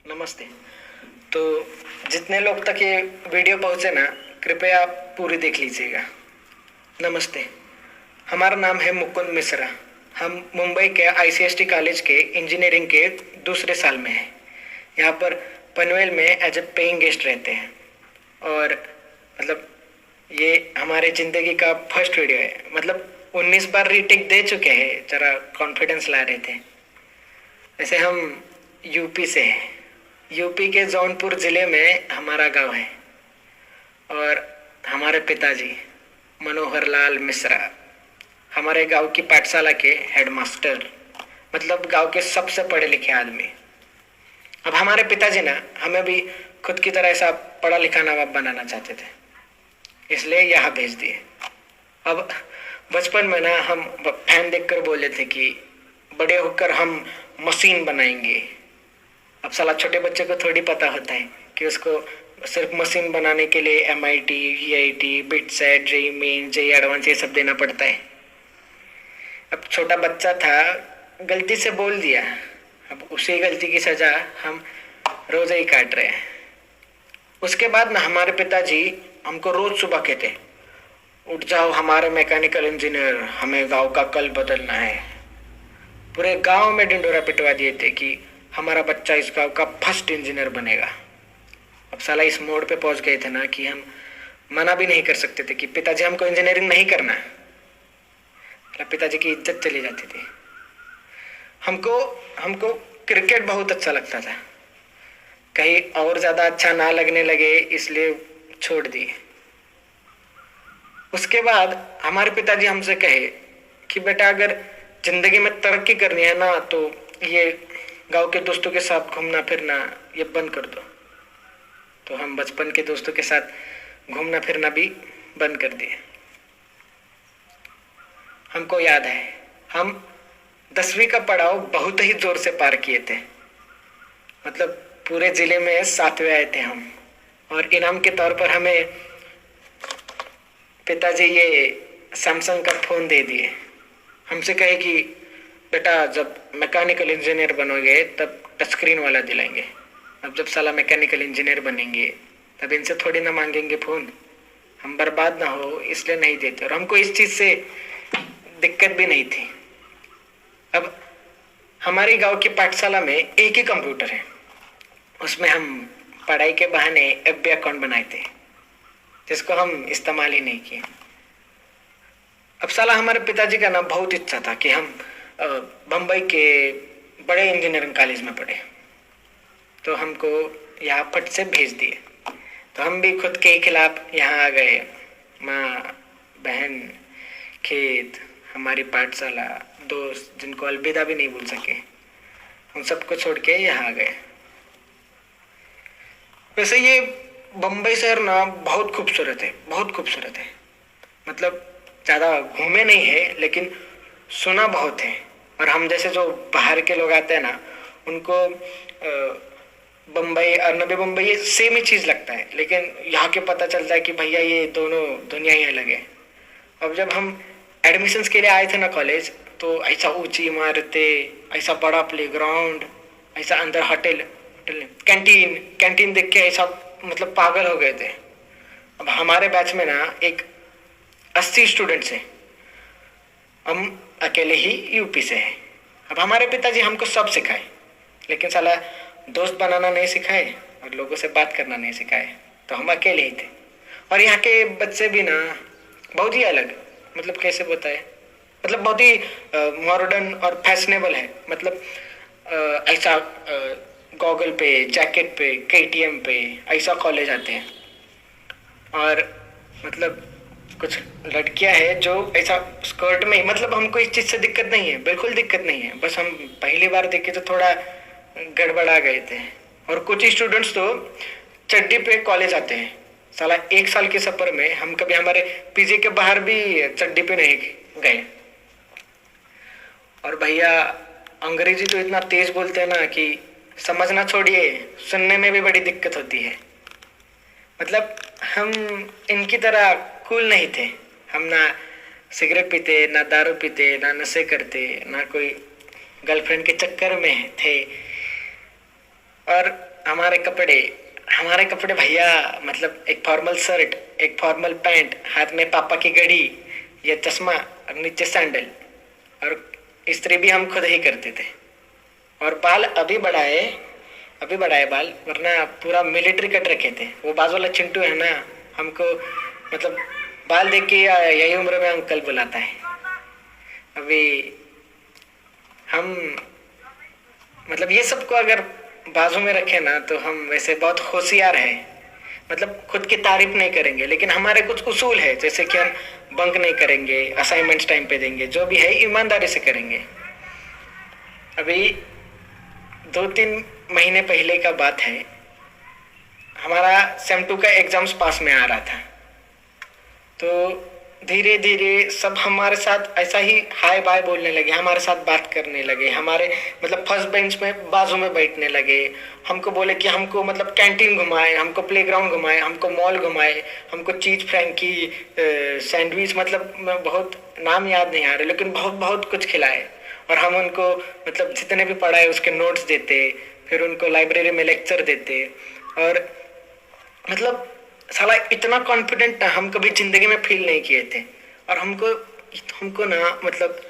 नमस्ते। तो जितने लोग तक ये वीडियो पहुंचे ना, कृपया आप पूरी देख लीजिएगा। नमस्ते। हमारा नाम है मुकुंद मिश्रा। हम मुंबई के आईसीएसटी कॉलेज के इंजीनियरिंग के दूसरे साल में हैं। यहाँ पर पनवेल में एज ए पेइंग गेस्ट रहते हैं। और मतलब ये हमारे ज़िंदगी का फर्स्ट वीडियो है। मतलब 19 बार रीटेक दे चुके हैं, ज़रा कॉन्फिडेंस ला रहे थे। वैसे हम यूपी से हैं। यूपी के जौनपुर ज़िले में हमारा गांव है। और हमारे पिताजी मनोहर लाल मिश्रा हमारे गांव की पाठशाला के हेडमास्टर, मतलब गांव के सबसे पढ़े लिखे आदमी। अब हमारे पिताजी ना हमें भी खुद की तरह ऐसा पढ़ा लिखा नवाब बनाना चाहते थे, इसलिए यहाँ भेज दिए। अब बचपन में ना हम फैन देखकर बोले थे कि बड़े होकर हम मशीन बनाएंगे। अब साला छोटे बच्चे को थोड़ी पता होता है कि उसको सिर्फ मशीन बनाने के लिए MIT, VIT, BITSAT, JEE main, JEE advance ये सब देना पड़ता है। अब छोटा बच्चा था, गलती से बोल दिया। अब उसी गलती की सजा हम रोज ही काट रहे हैं। उसके बाद ना हमारे पिताजी हमको रोज सुबह कहते, उठ जाओ हमारे मैकेनिकल इंजीनियर, हमें गांव का कल बदलना है। पूरे गांव में ढिंडोरा पिटवा दिए थे कि हमारा बच्चा इस गांव का फर्स्ट इंजीनियर बनेगा। अब साला इस मोड़ पे पहुंच गए थे ना कि हम मना भी नहीं कर सकते थे कि पिताजी हमको इंजीनियरिंग नहीं करना। पिताजी की इज्जत चली जाती थी। हमको हमको क्रिकेट बहुत अच्छा लगता था, कहीं और ज्यादा अच्छा ना लगने लगे इसलिए छोड़ दिए। उसके बाद हमारे पिताजी हमसे कहे कि बेटा अगर जिंदगी में तरक्की करनी है ना तो ये गांव के दोस्तों के साथ घूमना फिरना ये बंद कर दो। तो हम बचपन के दोस्तों के साथ घूमना फिरना भी बंद कर दिए। हमको याद है हम 10वीं का पड़ाव बहुत ही जोर से पार किए थे। मतलब पूरे जिले में 7वें आए थे हम। और इनाम के तौर पर हमें पिताजी ये सैमसंग का फोन दे दिए। हमसे कहे कि बेटा जब मैकेनिकल इंजीनियर बनोगे तब टच स्क्रीन वाला दिलाएंगे। अब जब साला मैकेनिकल इंजीनियर बनेंगे तब इनसे थोड़ी ना मांगेंगे फोन, हम बर्बाद ना हो इसलिए नहीं देते। और हमको इस चीज से दिक्कत भी नहीं थी। अब हमारे गांव की पाठशाला में एक ही कंप्यूटर है, उसमें हम पढ़ाई के बहाने FB अकाउंट बनाए थे जिसको हम इस्तेमाल ही नहीं किए। अब साला हमारे पिताजी का ना बहुत इच्छा था कि हम बम्बई के बड़े इंजीनियरिंग कॉलेज में पढ़े, तो हमको यहाँ फट से भेज दिए। तो हम भी खुद के ही खिलाफ यहाँ आ गए। माँ, बहन, खेत, हमारी पाठशाला, दोस्त जिनको अलविदा भी नहीं बोल सके, उन सबको छोड़ के यहाँ आ गए। वैसे ये बम्बई शहर ना बहुत खूबसूरत है, बहुत खूबसूरत है। मतलब ज़्यादा घूमे नहीं है लेकिन सुना बहुत है। और हम जैसे जो बाहर के लोग आते हैं ना उनको बम्बई और नवी मुंबई ये सेम ही चीज़ लगता है, लेकिन यहाँ के पता चलता है कि भैया ये दोनों दुनिया ही अलग है। अब जब हम एडमिशन्स के लिए आए थे ना कॉलेज, तो ऐसा ऊंची इमारतें, ऐसा बड़ा प्लेग्राउंड, ऐसा अंदर होटल कैंटीन देख के ऐसा मतलब पागल हो गए थे। अब हमारे बैच में ना एक 80 स्टूडेंट्स हैं, हम अकेले ही यूपी से हैं। अब हमारे पिताजी हमको सब सिखाए, लेकिन साला दोस्त बनाना नहीं सिखाए और लोगों से बात करना नहीं सिखाए, तो हम अकेले ही थे। और यहाँ के बच्चे भी ना बहुत ही अलग, मतलब कैसे बताए, मतलब बहुत ही मॉडर्न और फैशनेबल है। मतलब ऐसा गॉगल पे, जैकेट पे, KTM पे ऐसा कॉलेज आते हैं। और मतलब कुछ लड़कियां हैं जो ऐसा स्कर्ट में, मतलब हमको इस चीज़ से दिक्कत नहीं है, बिल्कुल दिक्कत नहीं है। बस हम पहली बार देखे तो थोड़ा गड़बड़ा गए थे। और कुछ स्टूडेंट्स तो चड्डी पे कॉलेज आते हैं। साला 1 साल के सफर में हम कभी हमारे PG के बाहर भी चड्डी पे नहीं गए। और भैया अंग्रेजी तो इतना तेज बोलते हैं ना कि समझना छोड़िए, सुनने में भी बड़ी दिक्कत होती है। मतलब हम इनकी तरह कूल नहीं थे। हम ना सिगरेट पीते, ना दारू पीते, ना नशे करते, ना कोई गर्लफ्रेंड के चक्कर में थे। और हमारे कपड़े भैया, मतलब एक फॉर्मल शर्ट, एक फॉर्मल पैंट, हाथ में पापा की घड़ी या चश्मा और नीचे सैंडल, और इस्त्री भी हम खुद ही करते थे। और बाल अभी बढ़ाए बाल, वरना पूरा मिलिट्री कट रखे थे। वो बाजू वाला चिंटू है ना, हमको मतलब बाल देख के यही उम्र में अंकल बुलाता है। अभी हम मतलब ये सबको अगर बाजू में रखे ना तो हम वैसे बहुत होशियार हैं। मतलब खुद की तारीफ नहीं करेंगे, लेकिन हमारे कुछ उसूल है, जैसे कि हम बंक नहीं करेंगे, असाइनमेंट्स टाइम पे देंगे, जो भी है ईमानदारी से करेंगे। अभी 2-3 महीने पहले का बात है, हमारा सेम 2 का एग्जाम्स पास में आ रहा था। तो धीरे धीरे सब हमारे साथ ऐसा ही हाय बाय बोलने लगे, हमारे साथ बात करने लगे, हमारे मतलब फर्स्ट बेंच में बाजू में बैठने लगे। हमको बोले कि हमको मतलब कैंटीन घुमाए, हमको प्लेग्राउंड घुमाए, हमको मॉल घुमाए, हमको चीज फ्रैंकी, सैंडविच, मतलब मैं बहुत नाम याद नहीं आ रहे, लेकिन बहुत बहुत कुछ खिलाए। और हम उनको मतलब जितने भी पढ़ाए उसके नोट्स देते, फिर उनको लाइब्रेरी में लेक्चर देते। और मतलब साला इतना कॉन्फिडेंट ना हम कभी जिंदगी में फील नहीं किए थे। और हमको ना मतलब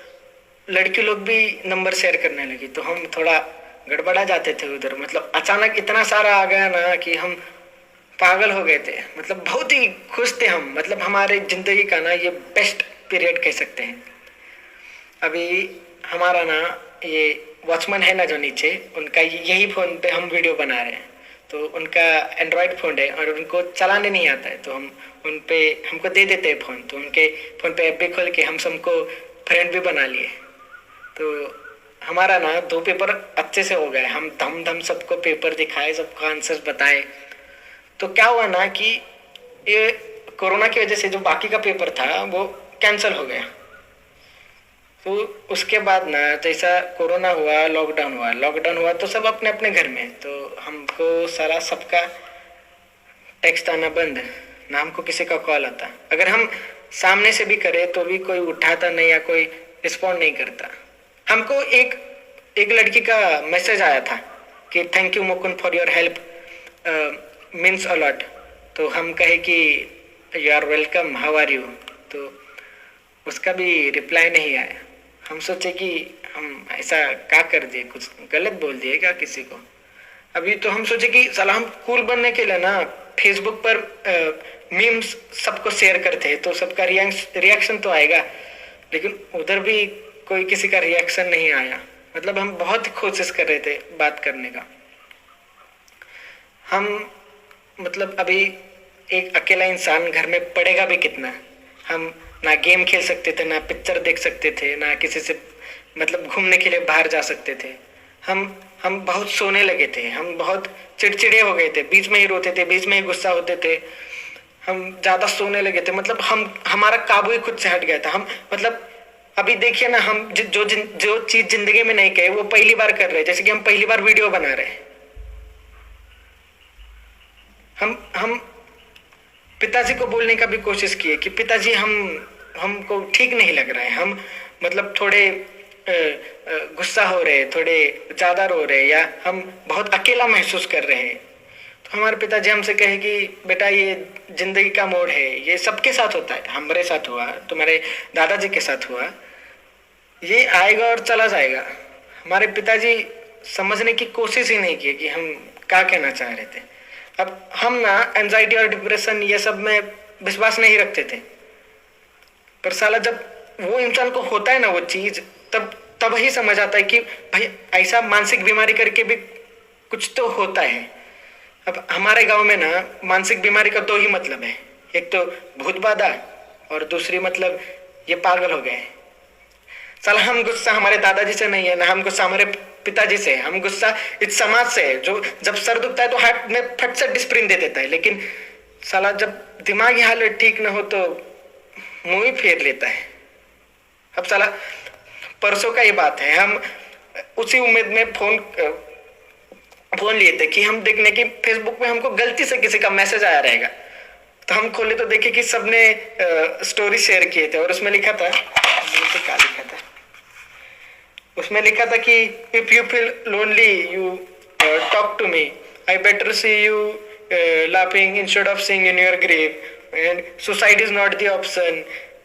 लड़की लोग भी नंबर शेयर करने लगी, तो हम थोड़ा गड़बड़ा जाते थे उधर। मतलब अचानक इतना सारा आ गया ना कि हम पागल हो गए थे। मतलब बहुत ही खुश थे हम, मतलब हमारे जिंदगी का ना ये बेस्ट पीरियड कह सकते हैं। अभी हमारा ना ये वॉचमैन है ना जो नीचे, उनका यही फोन पे हम वीडियो बना रहे हैं। तो उनका एंड्रॉयड फ़ोन है और उनको चलाने नहीं आता है, तो हम उन पे हमको दे देते हैं फ़ोन। तो उनके फ़ोन पे ऐप भी खोल के हम सबको फ्रेंड भी बना लिए। तो हमारा ना 2 पेपर अच्छे से हो गए। हम धम सबको पेपर दिखाए, सबको आंसर्स बताए। तो क्या हुआ ना कि ये कोरोना की वजह से जो बाकी का पेपर था वो कैंसिल हो गया। तो उसके बाद ना जैसा कोरोना हुआ, लॉकडाउन हुआ तो सब अपने अपने घर में। तो हमको सारा सबका टेक्स्ट आना बंद, ना हमको किसी का कॉल आता। अगर हम सामने से भी करें तो भी कोई उठाता नहीं या कोई रिस्पॉन्ड नहीं करता। हमको एक लड़की का मैसेज आया था कि thank you Mukund for your help, means a lot. तो हम कहे कि you are welcome, how are you. तो उसका भी रिप्लाई नहीं आया। हम सोचे कि हम ऐसा क्या कर दिए, कुछ गलत बोल दिए क्या किसी को। अभी तो हम सोचे कि साला हम कूल बनने के लिए ना फेसबुक पर मीम्स सबको शेयर करते हैं, तो सबका रिएक्शन तो आएगा। लेकिन उधर भी कोई किसी का रिएक्शन नहीं आया। मतलब हम बहुत कोशिश कर रहे थे बात करने का। हम मतलब अभी एक अकेला इंसान घर में पड़ेगा भी कितना। हम ना गेम खेल सकते थे, ना पिक्चर देख सकते थे, ना किसी से मतलब घूमने के लिए बाहर जा सकते थे। हम बहुत सोने लगे थे, हम बहुत चिड़चिड़े हो गए थे, बीच में ही रोते थे, बीच में ही गुस्सा होते थे। हम ज़्यादा सोने लगे थे, मतलब हमारा काबू ही खुद से हट गया था। हम मतलब अभी देखिए ना, हम जो चीज़ जिंदगी में नहीं कहे वो पहली बार कर रहे हैं। जैसे कि हम पहली बार वीडियो बना रहे हैं। हम पिताजी को बोलने का भी कोशिश किए कि पिताजी हमको ठीक नहीं लग रहा है, हम मतलब थोड़े गुस्सा हो रहे, थोड़े ज़्यादा रो रहे, या हम बहुत अकेला महसूस कर रहे हैं। तो हमारे पिताजी हमसे कहे कि बेटा ये जिंदगी का मोड़ है, ये सबके साथ होता है, हमारे साथ हुआ, तुम्हारे दादाजी के साथ हुआ, ये आएगा और चला जाएगा। हमारे पिताजी समझने की कोशिश ही नहीं की कि हम क्या कहना चाह रहे थे। अब हम ना एंजाइटी और डिप्रेशन ये सब में विश्वास नहीं रखते थे, पर साला जब वो इंसान को होता है ना वो चीज, तब ही समझ आता है कि भाई ऐसा मानसिक बीमारी करके भी कुछ तो होता है। अब हमारे गांव में ना मानसिक बीमारी का 2 ही मतलब है, एक तो भूत बाधा और दूसरी मतलब ये पागल हो गए। साला हम गुस्सा हमारे दादाजी से नहीं है, ना हम गुस्सा हमारे पिताजी से, हम गुस्सा इस समाज से है जो जब सर दुखता है तो हाथ में फट से डिस्प्रिन दे देता है, लेकिन साला जब दिमागी हालत ठीक ना हो तो मुंह ही फेर लेता है। अब साला परसों का ये बात है, हम उसी उम्मीद में फोन लिए थे कि हम देखने की फेसबुक में हमको गलती से किसी का मैसेज आया रहेगा। तो हम खोले तो देखे कि सबने स्टोरी शेयर किए थे और उसमें लिखा था, क्या लिखा था, उसमें लिखा था कि if you feel lonely you talk to me, I better see you laughing instead of seeing in your grave, and suicide is not the option.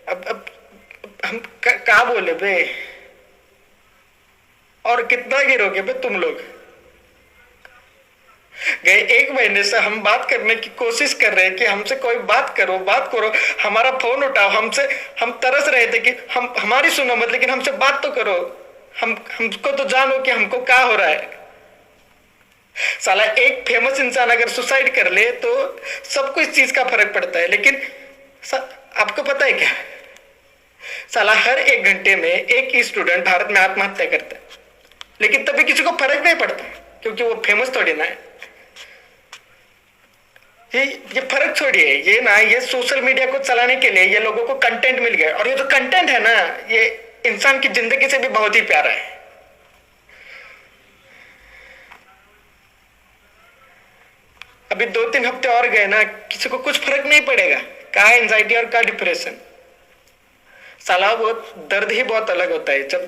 अब हम क्या बोले बे, और कितना गिरोगे बे तुम लोग। गए 1 महीने से हम बात करने की कोशिश कर रहे हैं कि हमसे कोई बात करो, हमारा फोन उठाओ, हम तरस रहे थे कि हमारी सुनो मत, लेकिन हमसे बात तो करो, हमको तो जानो कि हमको क्या हो रहा है। साला एक फेमस इंसान अगर सुसाइड कर ले तो सबको इस चीज का फर्क पड़ता है, लेकिन आपको पता है क्या, साला हर 1 घंटे में एक ही स्टूडेंट भारत में आत्महत्या करता है, लेकिन तभी किसी को फर्क नहीं पड़ता क्योंकि वो फेमस थोड़ी ना है। ये फर्क छोड़िए, ये सोशल मीडिया को चलाने के लिए ये लोगों को कंटेंट मिल गया, और ये जो कंटेंट है ना, ये इंसान की जिंदगी से भी बहुत ही प्यारा है। अभी 2-3 हफ्ते और गए ना, किसी को कुछ फर्क नहीं पड़ेगा, क्या एंजाइटी और क्या डिप्रेशन। साला वो दर्द ही बहुत अलग होता है जब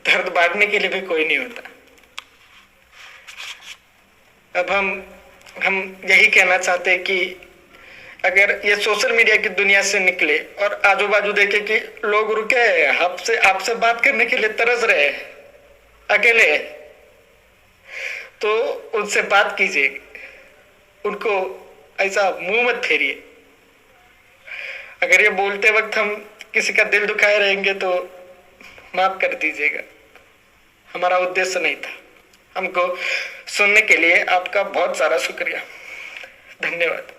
दर्द बांटने के लिए भी कोई नहीं होता। अब हम यही कहना चाहते हैं कि अगर ये सोशल मीडिया की दुनिया से निकले और आजू बाजू देखे कि लोग रुके आपसे बात करने के लिए तरस रहे अकेले, तो उनसे बात कीजिए, उनको ऐसा मुंह मत फेरिए। अगर ये बोलते वक्त हम किसी का दिल दुखाए रहेंगे तो माफ कर दीजिएगा, हमारा उद्देश्य नहीं था। हमको सुनने के लिए आपका बहुत सारा शुक्रिया, धन्यवाद।